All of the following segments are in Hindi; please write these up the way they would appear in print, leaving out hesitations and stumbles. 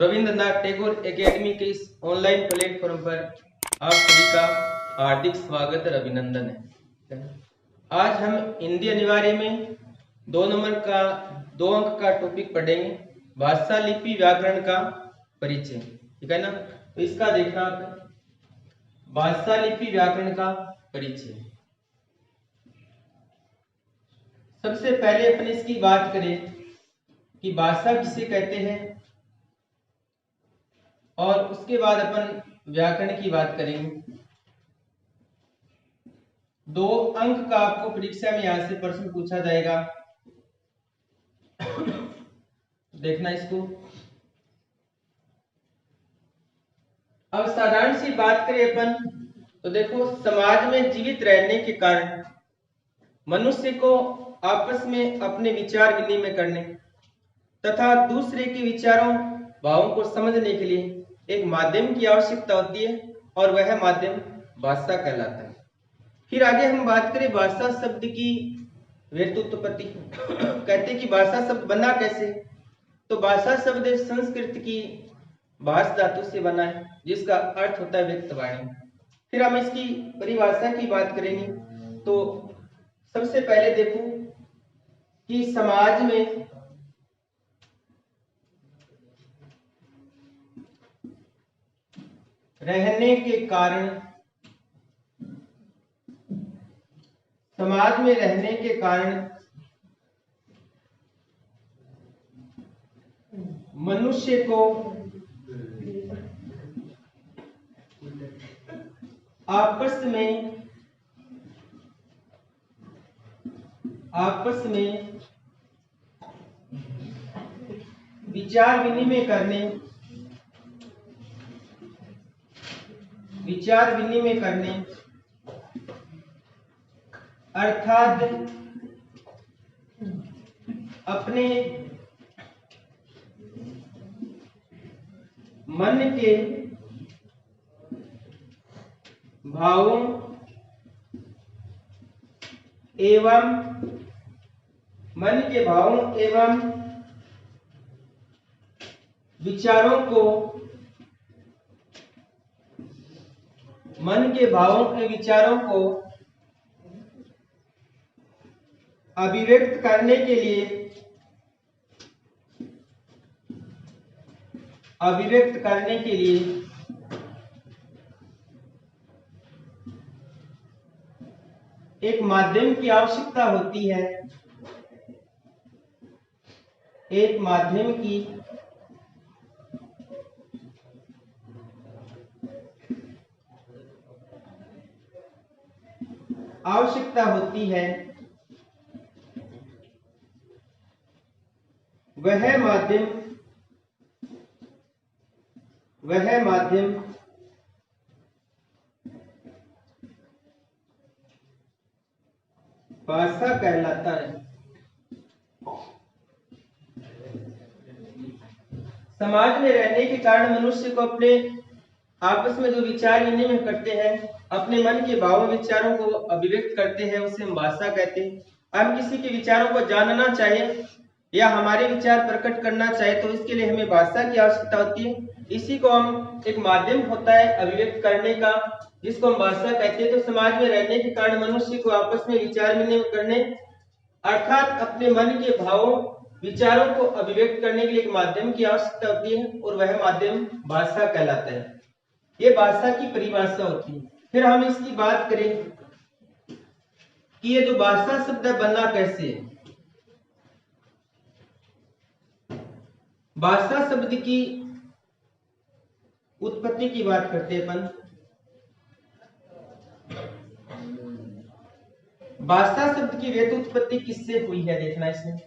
रविंद्रनाथ टैगोर एकेडमी के इस ऑनलाइन प्लेटफॉर्म पर आप सभी का हार्दिक स्वागत और अभिनंदन है। आज हम हिंदी अनिवार्य में 2 अंक का टॉपिक पढ़ेंगे, भाषा लिपि व्याकरण का परिचय। ठीक है ना। तो इसका देखना आप, भाषा लिपि व्याकरण का परिचय। सबसे पहले अपन इसकी बात करें कि भाषा किसे कहते हैं, और उसके बाद अपन व्याकरण की बात करेंगे। 2 अंक का आपको परीक्षा में यहां से प्रश्न पूछा जाएगा, देखना इसको। अब साधारण सी बात करें अपन तो देखो, समाज में जीवित रहने के कारण मनुष्य को आपस में अपने विचार विनिमय करने तथा दूसरे के विचारों भावों को समझने के लिए एक माध्यम की आवश्यकता होती है, और वह माध्यम भाषा कहलाता है। फिर आगे हम बात करें भाषा शब्द की व्युत्पत्ति। कहते हैं कि भाषा शब्द बना कैसे, तो भाषा शब्द संस्कृत की भाष धातु से बना है, जिसका अर्थ होता है व्यक्त वाणी। फिर हम इसकी परिभाषा की बात करेंगे। तो सबसे पहले देखो कि समाज में रहने के कारण, समाज में रहने के कारण मनुष्य को आपस में विचार विनिमय करने अर्थात अपने मन के भावों एवं विचारों को अभिव्यक्त करने के लिए एक माध्यम की आवश्यकता होती है। एक माध्यम की आवश्यकता होती है, वह माध्यम भाषा कहलाता है। समाज में रहने के कारण मनुष्य को अपने आपस में जो विचार विनिमय करते हैं, अपने मन के भावों विचारों को अभिव्यक्त करते हैं, उसे हम भाषा कहते हैं। हम किसी के विचारों को जानना चाहे या हमारे विचार प्रकट करना चाहे तो इसके लिए हमें भाषा की आवश्यकता होती है। इसी को हम एक माध्यम होता है अभिव्यक्त करने का, जिसको हम भाषा कहते हैं। तो समाज में रहने के कारण मनुष्य को आपस में विचार विनिमय करने अर्थात अपने मन के भावों विचारों को अभिव्यक्त करने के लिए एक माध्यम की आवश्यकता होती है, और वह माध्यम भाषा कहलाता है। ये भाषा की परिभाषा होती है। फिर हम इसकी बात करें कि ये जो भाषा शब्द बना कैसे है। भाषा शब्द की उत्पत्ति की बात करते हैं अपन। भाषा शब्द की व्युत्पत्ति किससे हुई है, देखना इसमें।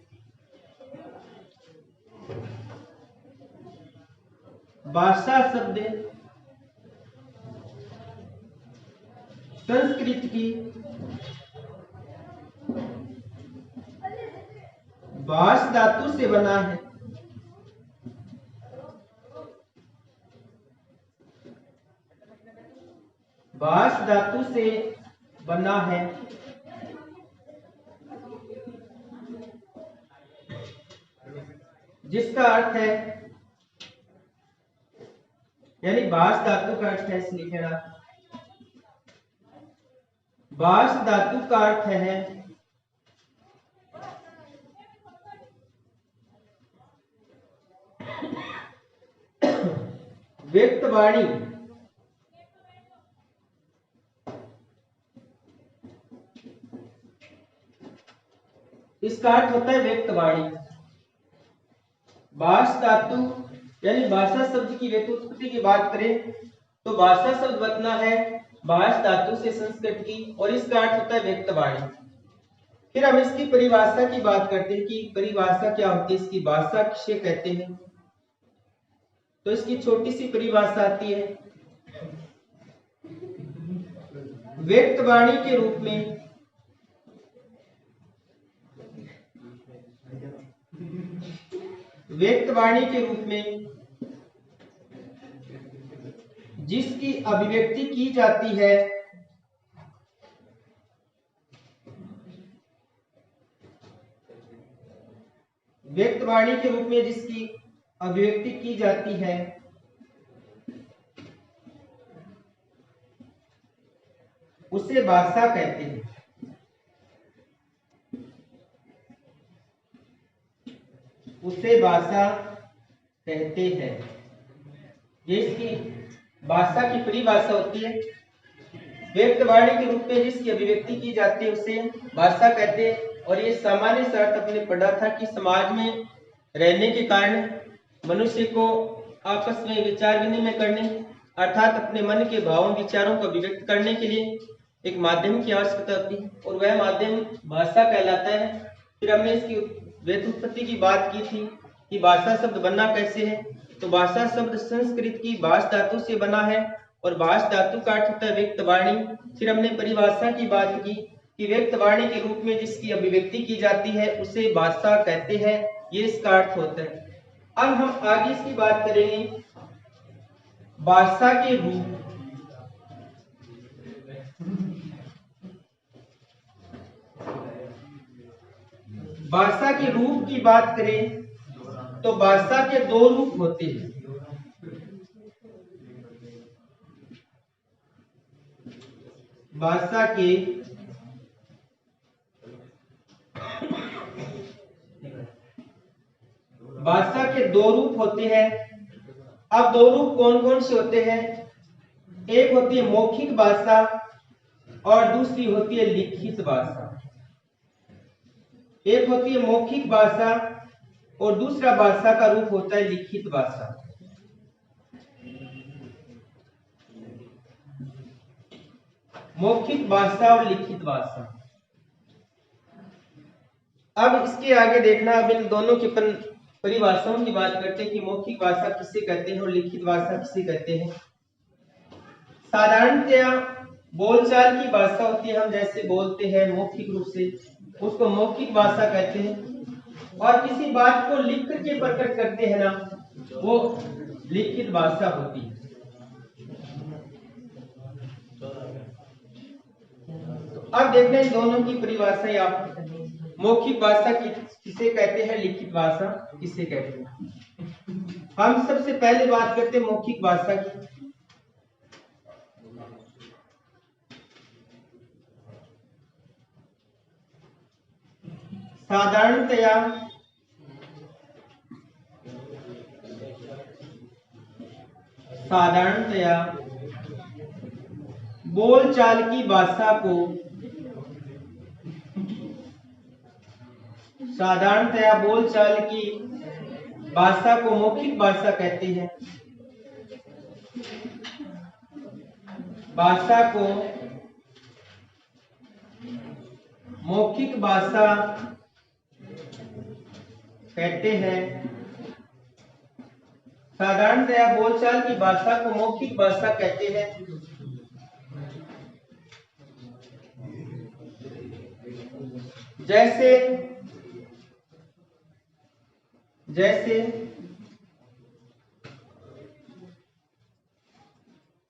भाषा शब्द संस्कृत की भाष धातु से बना है। भाष धातु से बना है, जिसका अर्थ है यानी बास धातु का अर्थ है, इसे लिखेगा। बास धातु का अर्थ है व्यक्त वाणी। इसका अर्थ होता है व्यक्त वाणी। बास धातु यानी भाषा शब्द की व्युत्पत्ति की बात करें तो भाषा शब्द बतना है बास धातु से संस्कृत की, और इसका अर्थ होता है व्यक्त वाणी। फिर हम इसकी परिभाषा की बात करते हैं कि परिभाषा क्या होती है, इसकी भाषा किसे कहते हैं। तो इसकी छोटी सी परिभाषा आती है, व्यक्त वाणी के रूप में व्यक्त वाणी के रूप में जिसकी अभिव्यक्ति की जाती है व्यक्त वाणी के रूप में जिसकी अभिव्यक्ति की जाती है उसे भाषा कहते हैं। उसे भाषा कहते हैं। ये इसकी भाषा की परिभाषा होती है। व्यक्त वाणी के रूप में जिसकी अभिव्यक्ति की जाती है उसे भाषा कहते हैं। और ये सामान्य से अर्थ अपने पढ़ा था कि समाज में रहने के कारण मनुष्य को आपस में विचार विनिमय करने अर्थात अपने मन के भावों विचारों को अभिव्यक्त करने के लिए एक माध्यम की आवश्यकता होती है, और वह माध्यम भाषा कहलाता है। फिर हमने इसकी व्युत्पत्ति की बात की थी कि भाषा शब्द बना कैसे है। तो भाषा शब्द संस्कृत की भाष धातु से बना है, और भाष धातु का अर्थ होता है व्यक्त वाणी। फिर हमने परिभाषा की बात की कि व्यक्त वाणी के रूप में जिसकी अभिव्यक्ति की जाती है उसे भाषा कहते हैं, ये इसका अर्थ होता है। अब हम आगे इसकी बात करेंगे भाषा के रूप। भाषा के रूप की बात करें तो भाषा के दो रूप होते हैं। भाषा के दो रूप होते हैं। अब दो रूप कौन कौन से होते हैं? एक होती है मौखिक भाषा और दूसरी होती है लिखित भाषा। एक होती है मौखिक भाषा और दूसरा भाषा का रूप होता है लिखित भाषा। मौखिक भाषा और लिखित भाषा। अब इसके आगे देखना, अब इन दोनों की परिभाषाओं की बात करते हैं कि मौखिक भाषा किसे कहते हैं और लिखित भाषा किसे कहते हैं। साधारणतया बोलचाल की भाषा होती है, हम जैसे बोलते हैं मौखिक रूप से, उसको मौखिक भाषा कहते हैं। और किसी बात को लिख करके प्रकट करते हैं ना, वो लिखित भाषा होती है। तो अब देखते हैं दोनों की परिभाषा। आप मौखिक भाषा किसे कहते हैं, लिखित भाषा किसे कहते हैं। हम सबसे पहले बात करते हैं मौखिक भाषा की। साधारणतया बोलचाल की भाषा को मौखिक भाषा कहते हैं। भाषा को मौखिक भाषा कहते हैं। साधारणतया बोलचाल की भाषा को मौखिक भाषा कहते हैं। जैसे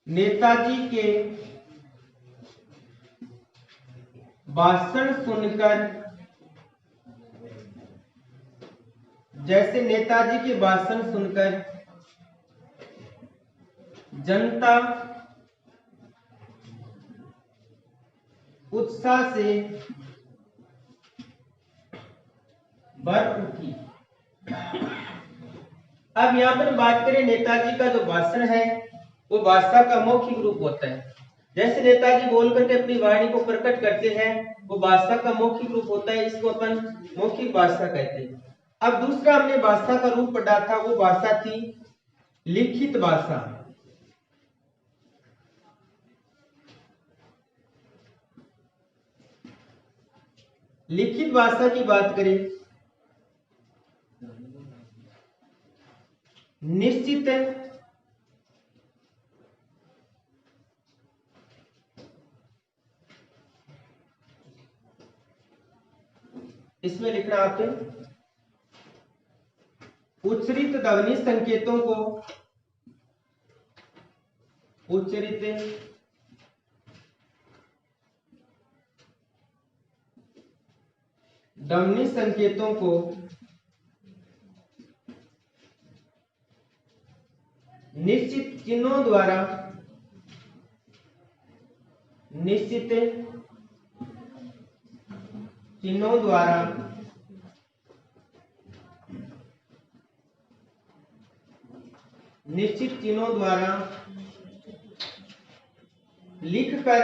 नेताजी के भाषण सुनकर जनता उत्साह से भर उठी। अब यहाँ पर बात करें नेताजी का जो भाषण है वो भाषा का मौखिक रूप होता है। जैसे नेताजी बोल करके अपनी वाणी को प्रकट करते हैं वो भाषा का मौखिक रूप होता है, इसको अपन मौखिक भाषा कहते हैं। अब दूसरा हमने भाषा का रूप पढ़ा था, वो भाषा थी लिखित भाषा। लिखित भाषा की बात करें, निश्चित इसमें लिखना आपके उच्चरित ध्वनि संकेतों को, उच्चरित ध्वनि संकेतों को निश्चित चिन्हों द्वारा, निश्चित चिन्हों द्वारा निश्चित चिन्हों द्वारा लिखकर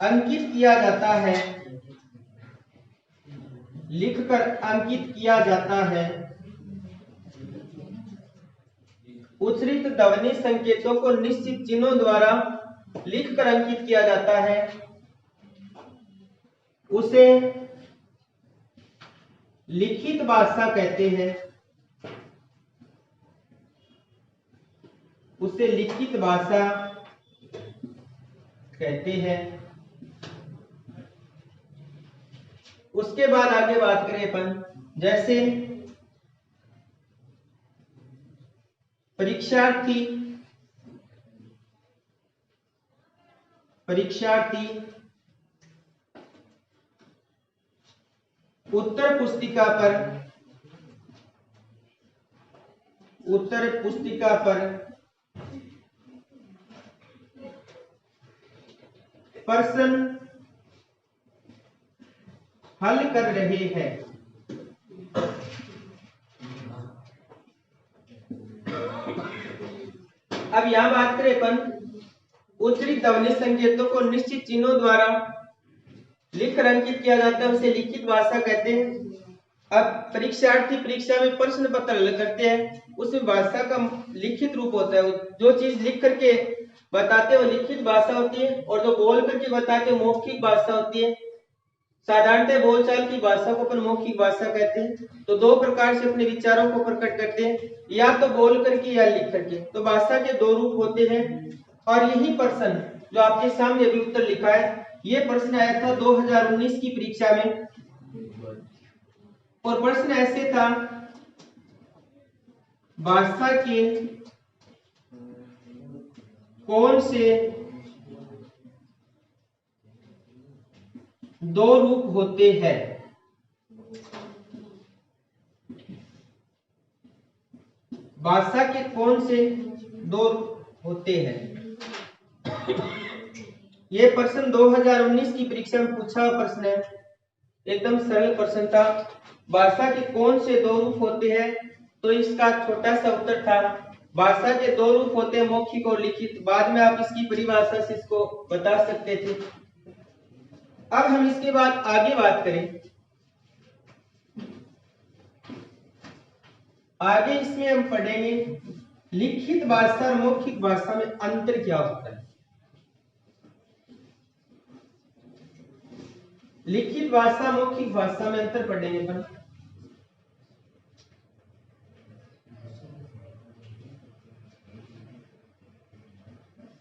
अंकित किया जाता है, लिखकर अंकित किया जाता है। उच्चरित ध्वनि संकेतों को निश्चित चिन्हों द्वारा लिखकर अंकित किया जाता है, उसे लिखित भाषा कहते हैं, उसे लिखित भाषा कहते हैं। उसके बाद आगे बात करें अपन, जैसे परीक्षार्थी उत्तर पुस्तिका पर प्रश्न हल कर रहे हैं। अब यहां बात करें अपन उच्चरित ध्वनि संकेतों को निश्चित चिन्हों द्वारा लिखकर अंकित किया जाता है, उसे लिखित भाषा कहते हैं। अब परीक्षार्थी परीक्षा में प्रश्न पत्र हल करते हैं, उसमें भाषा का लिखित रूप होता है। जो चीज लिख करके बताते हैं वो लिखित भाषा होती है, और जो बोल करके बताते हैं मौखिक भाषा होती है। साधारणतः बोलचाल की भाषा को अपन मौखिक भाषा कहते हैं। तो दो प्रकार से अपने विचारों को प्रकट करते हैं, या तो बोल करके या लिख करके। तो भाषा के दो रूप होते हैं। और यही प्रश्न जो आपके सामने अभी उत्तर लिखा है, ये प्रश्न आया था 2019 की परीक्षा में। और प्रश्न ऐसे था, भाषा के कौन से दो रूप होते हैं? भाषा के कौन से दो होते हैं? ये प्रश्न 2019 की परीक्षा में पूछा हुआ प्रश्न है, एकदम सरल प्रश्न था। भाषा के कौन से दो रूप होते हैं? तो इसका छोटा सा उत्तर था, भाषा के दो रूप होते हैं, मौखिक और लिखित। बाद में आप इसकी परिभाषा से इसको बता सकते थे। अब हम इसके बाद आगे बात करें, आगे इसमें हम पढ़ेंगे लिखित भाषा और मौखिक भाषा में अंतर क्या होता है। लिखित भाषा मौखिक भाषा में अंतर पढ़ेंगे अपन।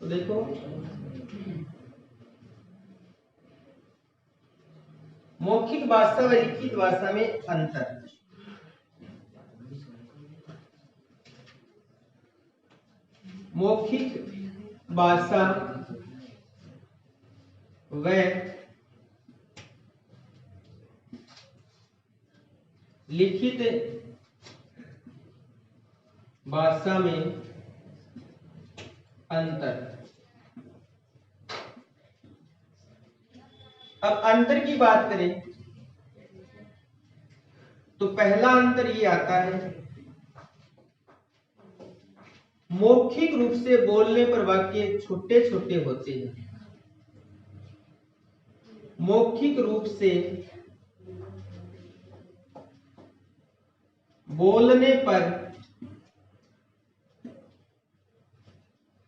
तो देखो, मौखिक भाषा व लिखित भाषा में अंतर। मौखिक भाषा व लिखित भाषा में अंतर। अब अंतर की बात करें तो पहला अंतर ये आता है, मौखिक रूप से बोलने पर वाक्य छोटे छोटे होते हैं। मौखिक रूप से बोलने पर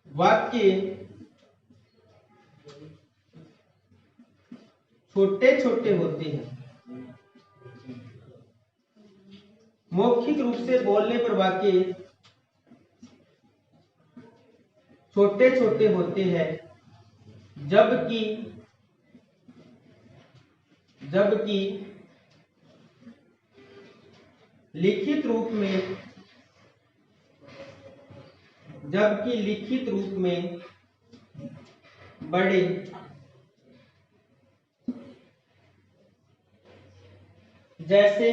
वाक्य छोटे छोटे होते हैं। मौखिक रूप से बोलने पर वाक्य छोटे छोटे होते हैं, जबकि लिखित रूप में बड़े जैसे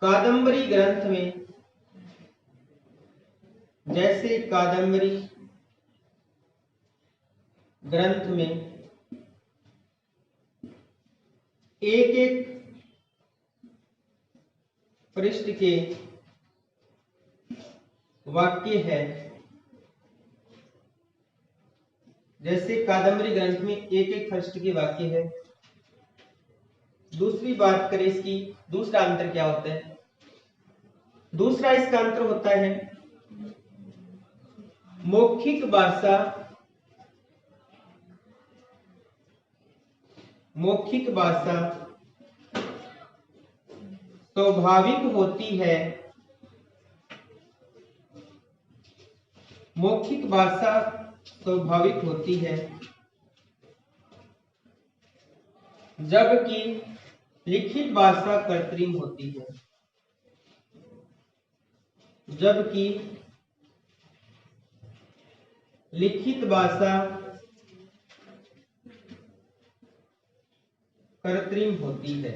कादम्बरी ग्रंथ में एक एक पृष्ठ के वाक्य है। जैसे कादम्बरी ग्रंथ में एक एक पृष्ठ के वाक्य है। दूसरी बात करें इसकी, दूसरा अंतर क्या होता है? दूसरा इसका अंतर होता है, मौखिक भाषा स्वाभाविक होती है। मौखिक भाषा स्वाभाविक होती है, जबकि लिखित भाषा कृत्रिम होती है। जबकि लिखित भाषा कृत्रिम होती है।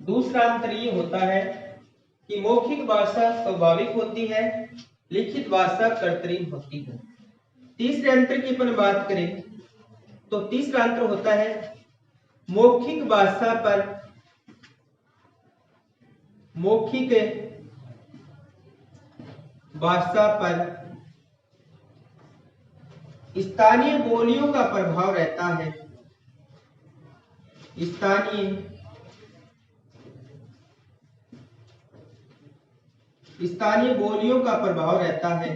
दूसरा अंतर ये होता है कि मौखिक भाषा स्वाभाविक होती है, लिखित भाषा कृत्रिम होती है। तीसरे अंतर की अपन बात करें तो तीसरा अंतर होता है, मौखिक भाषा पर स्थानीय बोलियों का प्रभाव रहता है। स्थानीय बोलियों का प्रभाव रहता है।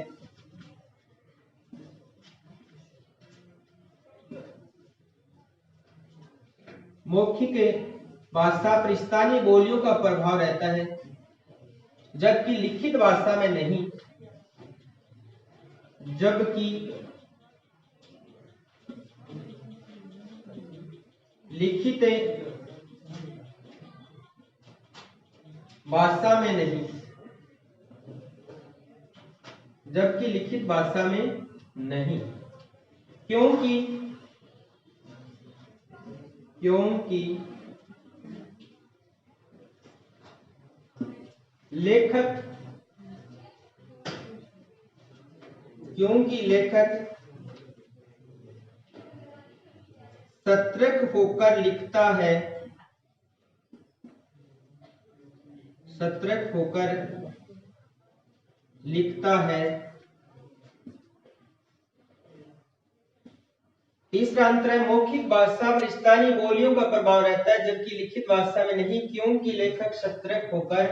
मौखिक भाषा पर स्थानीय बोलियों का प्रभाव रहता है, जबकि लिखित भाषा में नहीं। जबकि लिखित भाषा में नहीं, जबकि लिखित भाषा में नहीं, क्योंकि लेखक सतर्क होकर लिखता है। तीसरा अंतर है, मौखिक भाषा पर स्थानीय बोलियों का प्रभाव रहता है, जबकि लिखित भाषा में नहीं, क्योंकि लेखक सतर्क होकर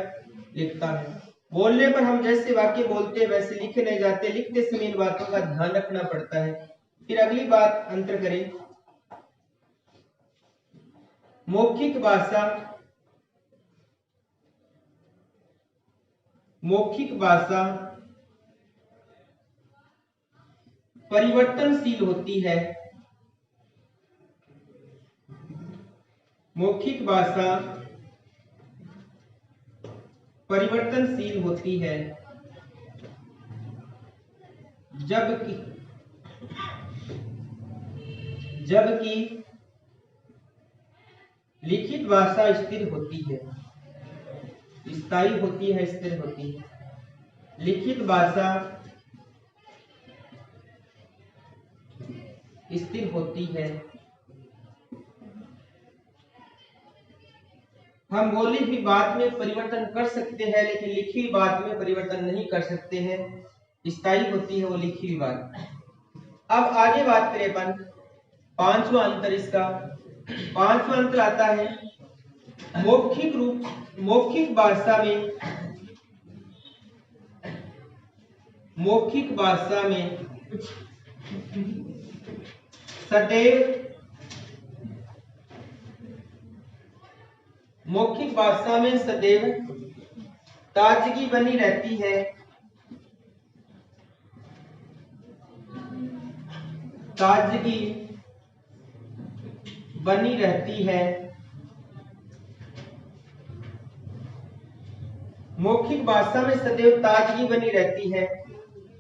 लिखता है। बोलने पर हम जैसे वाक्य बोलते हैं वैसे लिखे नहीं जाते, लिखते समय इन बातों का ध्यान रखना पड़ता है। फिर अगली बात अंतर करें, मौखिक भाषा परिवर्तनशील होती है। मौखिक भाषा परिवर्तनशील होती है, जबकि लिखित भाषा स्थिर होती है, स्थायी होती है, स्थिर होती है। लिखित भाषा स्थिर होती है। हम बोली हुई बात में परिवर्तन कर सकते हैं, लेकिन लिखी हुई बात में परिवर्तन नहीं कर सकते हैं। स्थायी होती है वो लिखी हुई बात। अब आगे बात करें अपन पांचवा अंतर इसका। पांचवा अंतर आता है मौखिक भाषा में सदैव ताजगी बनी रहती है। ताजगी बनी रहती है। मौखिक भाषा में सदैव ताजगी बनी रहती है,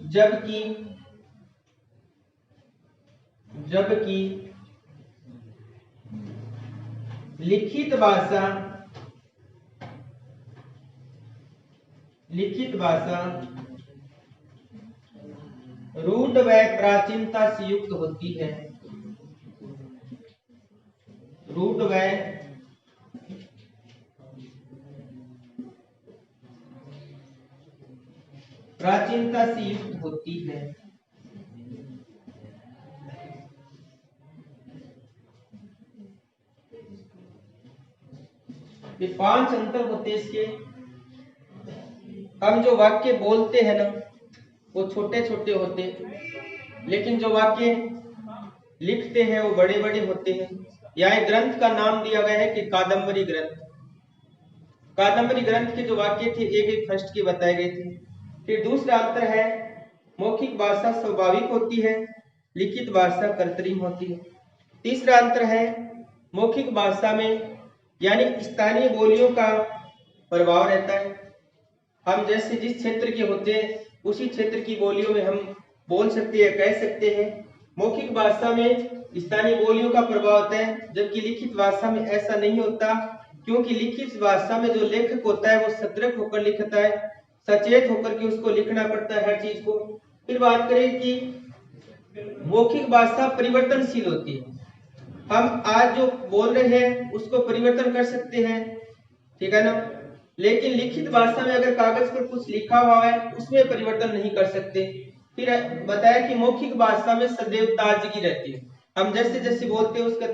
जबकि लिखित भाषा रूढ़ व प्राचीनता से युक्त होती है। रूढ़ व प्राचीनता से युक्त होती है। ये पांच अंतर होते इसके। हम जो वाक्य बोलते हैं ना वो छोटे छोटे होते, लेकिन जो वाक्य लिखते हैं वो बड़े बड़े होते हैं। यहाँ ग्रंथ का नाम दिया गया है कि कादम्बरी ग्रंथ। कादम्बरी ग्रंथ के जो वाक्य थे एक एक फर्स्ट के बताए गए थे। फिर दूसरा अंतर है मौखिक भाषा स्वाभाविक होती है, लिखित भाषा कृत्रिम होती है। तीसरा अंतर है मौखिक भाषा में यानी स्थानीय बोलियों का प्रभाव रहता है। हम जैसे जिस क्षेत्र के होते हैं उसी क्षेत्र की बोलियों में हम बोल सकते हैं, कह सकते हैं। मौखिक भाषा में स्थानीय बोलियों का प्रभाव होता है, जबकि लिखित भाषा में ऐसा नहीं होता, क्योंकि लिखित भाषा में जो लेखक होता है वो सतर्क होकर लिखता है, सचेत होकर के उसको लिखना पड़ता है हर चीज को। फिर बात करें कि मौखिक भाषा परिवर्तनशील होती है। हम आज जो बोल रहे हैं उसको परिवर्तन कर सकते हैं, ठीक है ना, लेकिन लिखित भाषा में अगर कागज पर कुछ लिखा हुआ है उसमें परिवर्तन नहीं कर सकते। फिर बताया कि मौखिक भाषा में सदैव ताजगी रहती है। हम जैसे जैसे बोलते हैं उसका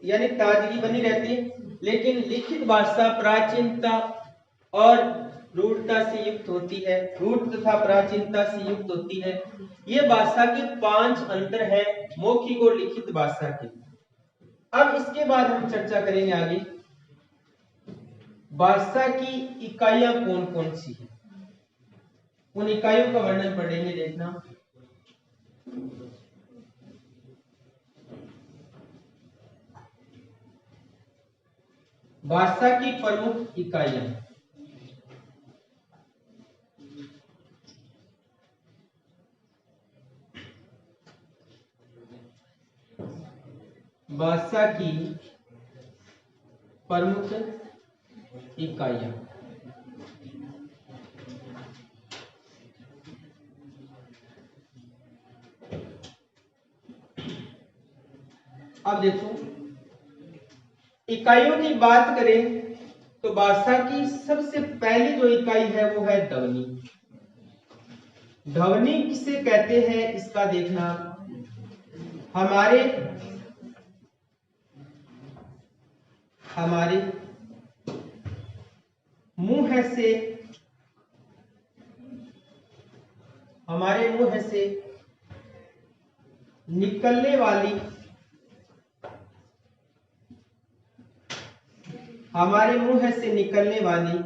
यानी ताजगी बनी रहती है, लेकिन लिखित भाषा प्राचीनता और रूढ़ता से युक्त होती है। रूढ़ तथा प्राचीनता से युक्त होती है। ये भाषा के पांच अंतर है मौखिक और लिखित भाषा के। अब इसके बाद हम चर्चा करेंगे आगे भाषा की इकाइयां कौन कौन सी है, उन इकाइयों का वर्णन पढ़ेंगे। देखना भाषा की प्रमुख इकाइयां। भाषा की प्रमुख इकाइयां। अब देखो इकाइयों की बात करें तो भाषा की सबसे पहली जो इकाई है वो है ध्वनि। ध्वनि किसे कहते हैं इसका देखना। हमारे मुंह से निकलने वाली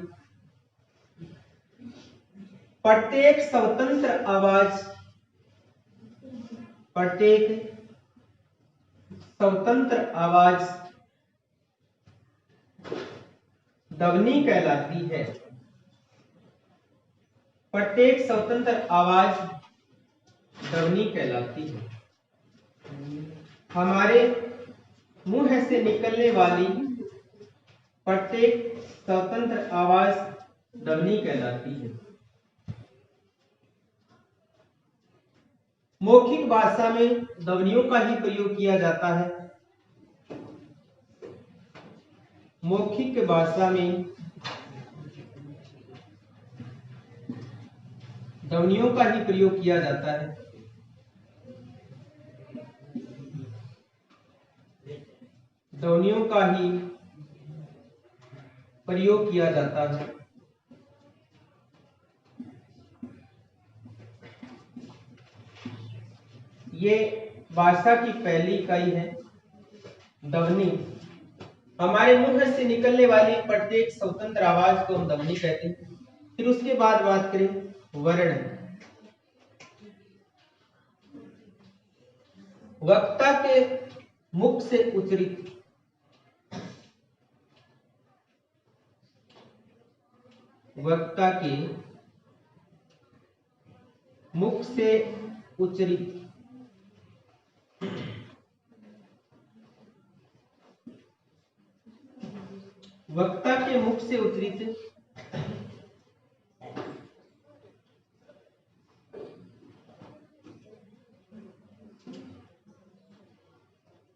प्रत्येक स्वतंत्र आवाज ध्वनि कहलाती है। प्रत्येक स्वतंत्र आवाज ध्वनि कहलाती है। हमारे मुंह से निकलने वाली प्रत्येक स्वतंत्र आवाज ध्वनि कहलाती है। मौखिक भाषा में ध्वनियों का ही प्रयोग किया जाता है। मौखिक भाषा में ध्वनियों का ही प्रयोग किया जाता है। ध्वनियों का ही प्रयोग किया जाता है। ये भाषा की पहली इकाई है ध्वनि। हमारे मुंह से निकलने वाली प्रत्येक स्वतंत्र आवाज को हम ध्वनि कहते हैं। फिर उसके बाद बात करें वर्ण। वक्ता के मुख से उच्चरित वक्ता के मुख से उच्चरित वक्ता के मुख से उच्चरित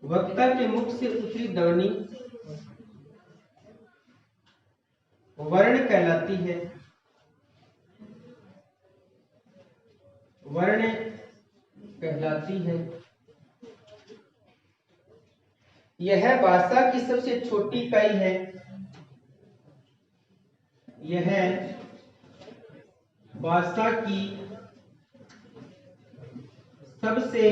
वक्ता के मुख से उच्चरित ध्वनि वर्ण कहलाती है। वर्ण कहलाती है। यह भाषा की सबसे छोटी इकाई है। यह भाषा की सबसे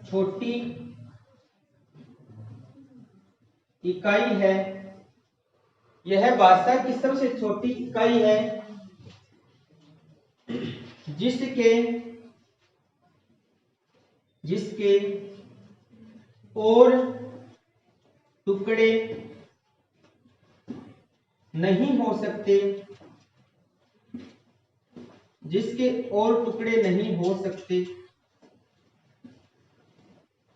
छोटी इकाई है। यह भाषा की सबसे छोटी इकाई है जिसके और टुकड़े नहीं हो सकते। जिसके और टुकड़े नहीं हो सकते।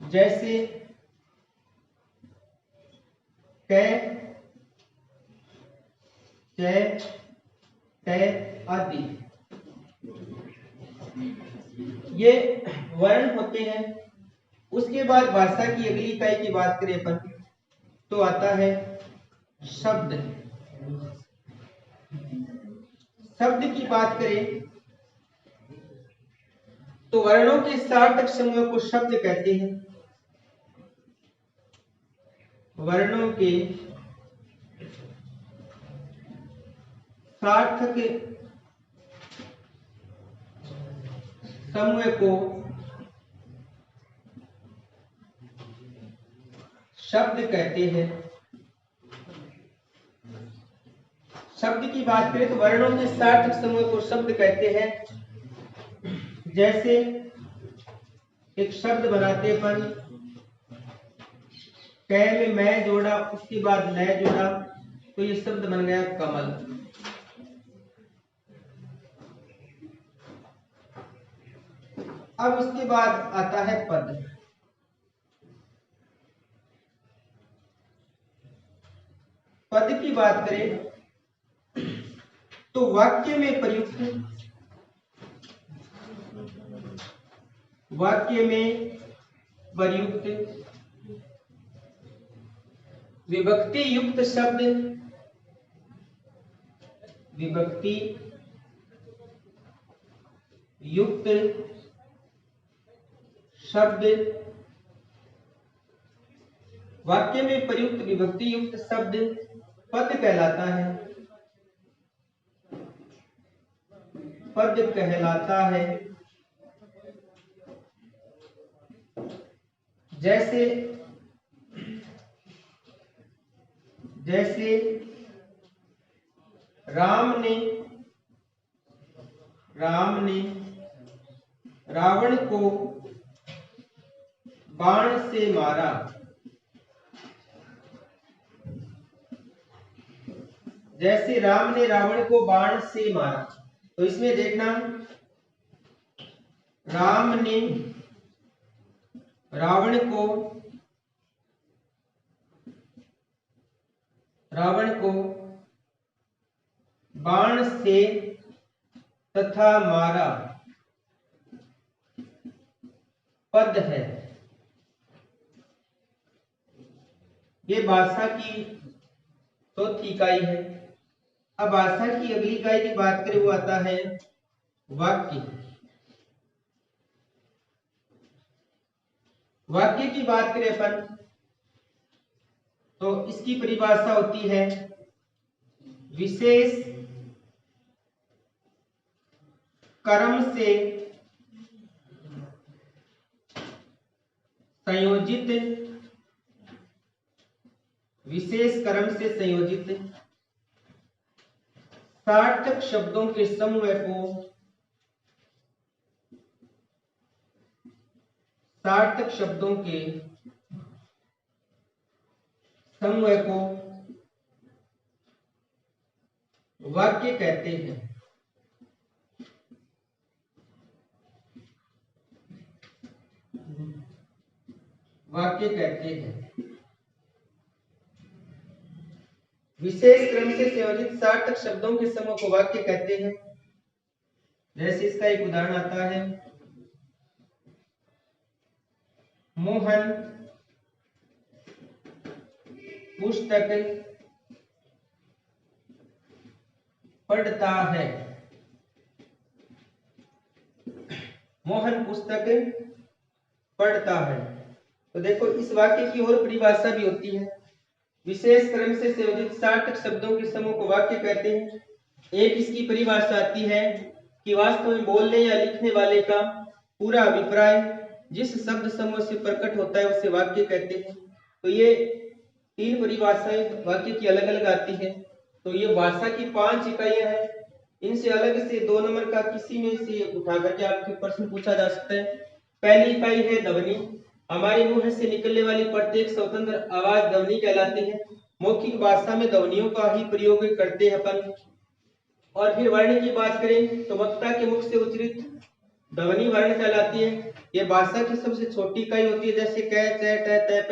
जैसे क, च, ट आदि। ये वर्ण होते हैं। उसके बाद भाषा की अगली इकाई की बात करें अपन तो आता है शब्द। शब्द की बात करें तो वर्णों के सार्थक समूह को शब्द कहते हैं। वर्णों के सार्थक समूह को शब्द कहते हैं। शब्द की बात करें तो वर्णों के सार्थक समूह को शब्द कहते हैं। जैसे एक शब्द बनाते पर क में मैं जोड़ा, उसके बाद न जोड़ा, तो ये शब्द बन गया कमल। अब उसके बाद आता है पद। पद की बात करें तो वाक्य में प्रयुक्त विभक्ति युक्त शब्द वाक्य में प्रयुक्त विभक्ति युक्त शब्द पद कहलाता है। पद कहलाता है। जैसे राम ने रावण को बाण से मारा। जैसे राम ने रावण को बाण से मारा, तो इसमें देखना, राम ने रावण को बाण से तथा मारा पद है। ये भाषा की चौथी इकाई है। अब भाषा की अगली इकाई की बात करें, वो आता है वाक्य। वाक्य की बात करें अपन तो इसकी परिभाषा होती है विशेष कर्म से संयोजित, विशेष कर्म से संयोजित सार्थक शब्दों के समूह को वाक्य कहते हैं। वाक्य कहते हैं। विशेष क्रम से संयोजित सार्थक शब्दों के समूह को वाक्य कहते हैं। जैसे इसका एक उदाहरण आता है, मोहन पुस्तक पढ़ता है। मोहन पुस्तक पढ़ता है। तो देखो, इस वाक्य की और परिभाषा भी होती है। विशेष क्रम से संयोजित सार्थक शब्दों के समूह को वाक्य कहते हैं। एक इसकी परिभाषा आती है कि वास्तव में बोलने या लिखने वाले का पूरा अभिप्राय जिस शब्द समूह से प्रकट होता है उसे वाक्य कहते हैं। तो ये तीन परिभाषाएं वाक्य की अलग अलग आती है। तो ये भाषा की 5 इकाइयां हैं। इनसे अलग से 2 नंबर का किसी में से उठा करके आपके प्रश्न पूछा जा सकता है। पहली इकाई है ध्वनि। हमारे मुंह से निकलने वाली प्रत्येक स्वतंत्र आवाज ध्वनि कहलाती है। मौखिक भाषा में ध्वनियों का ही प्रयोग करते हैं अपन। और फिर वर्ण की बात करें तो वक्ता के मुख से उच्चारित ध्वनि वर्ण कहलाती है। यह भाषा की सबसे छोटी इकाई होती है, जैसे क, च, ट, त, प,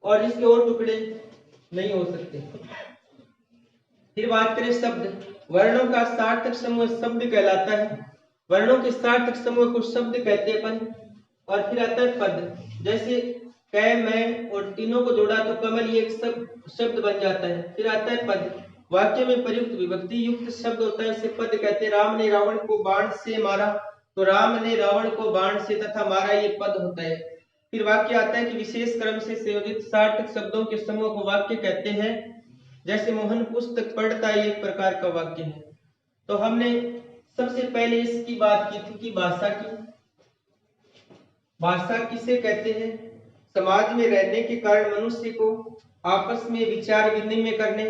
और इसके और टुकड़े नहीं हो सकते। फिर बात करें शब्द। वर्णों का सार्थक समूह शब्द कहलाता है। वर्णों के सार्थक समूह को शब्द कहते हैं अपन। और फिर आता है पद। जैसे क, मैं और तीनों को जोड़ा तो कमल, ये एक शब्द बन जाता है। फिर आता है पद। वाक्य में प्रयुक्त विभक्ति युक्त शब्द होता है, इसे पद कहते हैं। राम ने रावण को बाण से मारा, तो राम ने रावण को बाण से तथा मारा, ये पद होता है। फिर वाक्य आता है कि विशेष क्रम से संयोजित सार्थक शब्दों के समूह को वाक्य कहते हैं। जैसे मोहन पुस्तक पढ़ता है, एक प्रकार का वाक्य है। तो हमने सबसे पहले इसकी बात की थी कि भाषा की। भाषा किसे कहते हैं? समाज में रहने के कारण मनुष्य को आपस में विचार विनिमय करने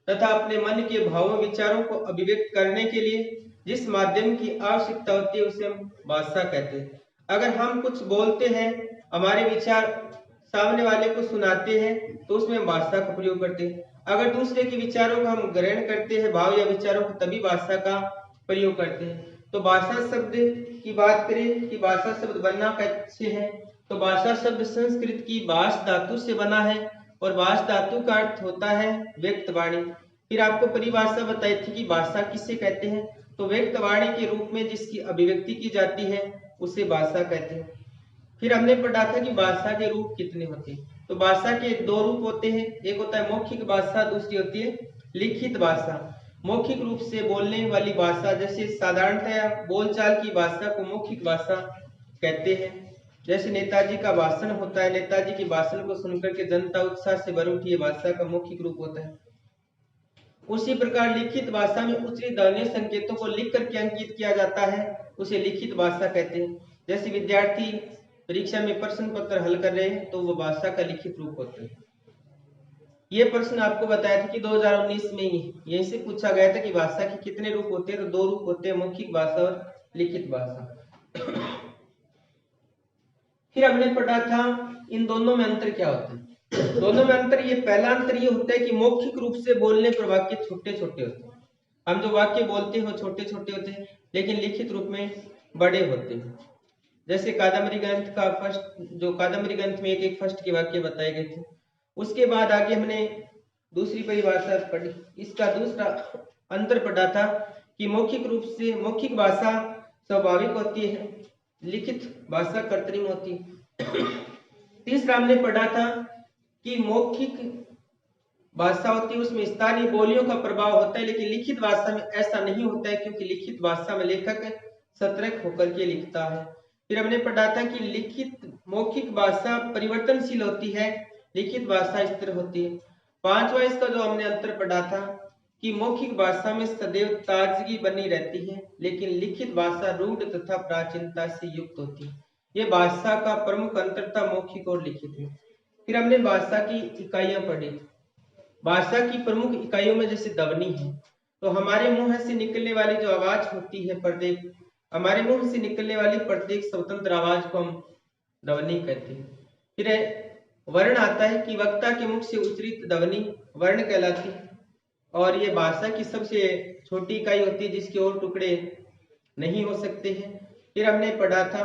तथा अपने मन के भावों विचारों को अभिव्यक्त करने के लिए जिस माध्यम की आवश्यकता होती है उसे हम भाषा कहते हैं। अगर हम कुछ बोलते हैं, हमारे विचार सामने वाले को सुनाते हैं, तो उसमें हम भाषा का प्रयोग करते हैं। अगर दूसरे के विचारों को हम ग्रहण करते हैं, भाव या विचारों को, तभी भाषा का प्रयोग करते हैं। तो भाषा शब्द की बात करें कि भाषा शब्द बनना कैसे है, तो भाषा शब्द संस्कृत की भाष धातु से बना है और भाष धातु का अर्थ होता है व्यक्त वाणी। फिर आपको परिभाषा बताई थी कि भाषा किसे कहते हैं, तो व्यक्त वाणी के रूप में जिसकी अभिव्यक्ति की जाती है उसे भाषा कहते हैं। फिर हमने पढ़ा था कि भाषा के रूप कितने होते हैं, तो भाषा के 2 रूप होते हैं। एक होता है मौखिक भाषा, दूसरी होती है लिखित भाषा। मौखिक रूप से बोलने वाली भाषा, जैसे साधारणतया बोलचाल की भाषा को मौखिक भाषा कहते हैं। जैसे नेताजी का भाषण होता है, नेताजी के भाषण को सुनकर के जनता उत्साह से भर उठी, भाषा का मौखिक रूप होता है। उसी प्रकार लिखित भाषा में उच्चारित ध्वनि संकेतों को लिख करके अंकित किया जाता है, उसे लिखित भाषा कहते हैं। जैसे विद्यार्थी परीक्षा में प्रश्न पत्र हल कर रहे हैं, तो वो भाषा का लिखित रूप होता है। ये प्रश्न आपको बताया था कि 2019 में ही यहीं से पूछा गया था कि भाषा के कितने रूप होते हैं, तो 2 रूप होते हैं, मौखिक भाषा और लिखित भाषा। फिर हमने पढ़ा था इन दोनों में अंतर क्या होता है। दोनों में अंतर, ये पहला अंतर ये होता है कि मौखिक रूप से बोलने पर वाक्य छोटे छोटे होते हैं। हम जो वाक्य बोलते हैं वो छोटे छोटे होते हैं, लेकिन लिखित रूप में बड़े होते हैं। जैसे कादम्बरी ग्रंथ का कादम्बरी ग्रंथ में एक एक फर्स्ट के वाक्य बताए गए थे। उसके बाद आगे हमने दूसरी परिभाषा पढ़ी। इसका दूसरा अंतर पढ़ा था कि मौखिक भाषा स्वाभाविक होती है, लिखित भाषा कृत्रिम होती है। तीसरा हमने पढ़ा था कि मौखिक भाषा होती है उसमें स्थानीय बोलियों का प्रभाव होता है, लेकिन लिखित भाषा में ऐसा नहीं होता है, क्योंकि लिखित भाषा में लेखक सतर्क होकर के लिखता है। फिर हमने पढ़ा था कि मौखिक भाषा परिवर्तनशील होती है, लिखित भाषा स्थिर होती है। पांचवा इसका जो हमने अंतर पढ़ा था कि मौखिक भाषा में सदैव ताजगी बनी रहती है, लेकिन लिखित भाषा रूढ़ तथा प्राचीनता से युक्त होती है। ये भाषा का प्रमुख अंतर था मौखिक और लिखित में। फिर हमने भाषा की इकाइयां पढ़ी। भाषा की प्रमुख इकाइयों में जैसे ध्वनि है, तो हमारे मुंह से निकलने वाली जो आवाज होती है हमारे मुंह से निकलने वाली प्रत्येक स्वतंत्र आवाज को हम ध्वनि कहते हैं। फिर वर्ण आता है कि वक्ता के मुख से उच्चारित ध्वनि वर्ण कहलाती है, और ये भाषा की सबसे छोटी इकाई होती है जिसके और टुकड़े नहीं हो सकते हैं। फिर हमने पढ़ा था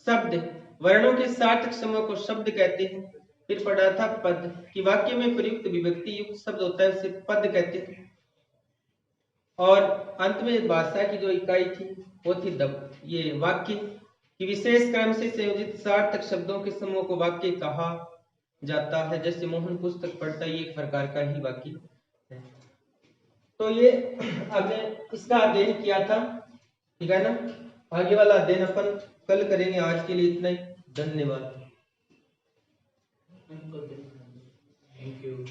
शब्द, वर्णों के सार्थक समूह को शब्द कहते हैं। फिर पढ़ा था पद, कि वाक्य में प्रयुक्त विभक्ति युक्त शब्द होता है उसे पद कहते हैं। और अंत में भाषा की जो इकाई थी वो थी ये वाक्य, कि विशेष क्रम से संयोजित सार्थक शब्दों के समूह को वाक्य कहा जाता है। जैसे मोहन पुस्तक पढ़ता है, एक प्रकार का ही वाक्य है। तो ये हमने इसका अध्ययन किया था, ठीक है ना। आगे वाला अध्ययन अपन कल करेंगे। आज के लिए इतना ही, धन्यवाद। Thank you.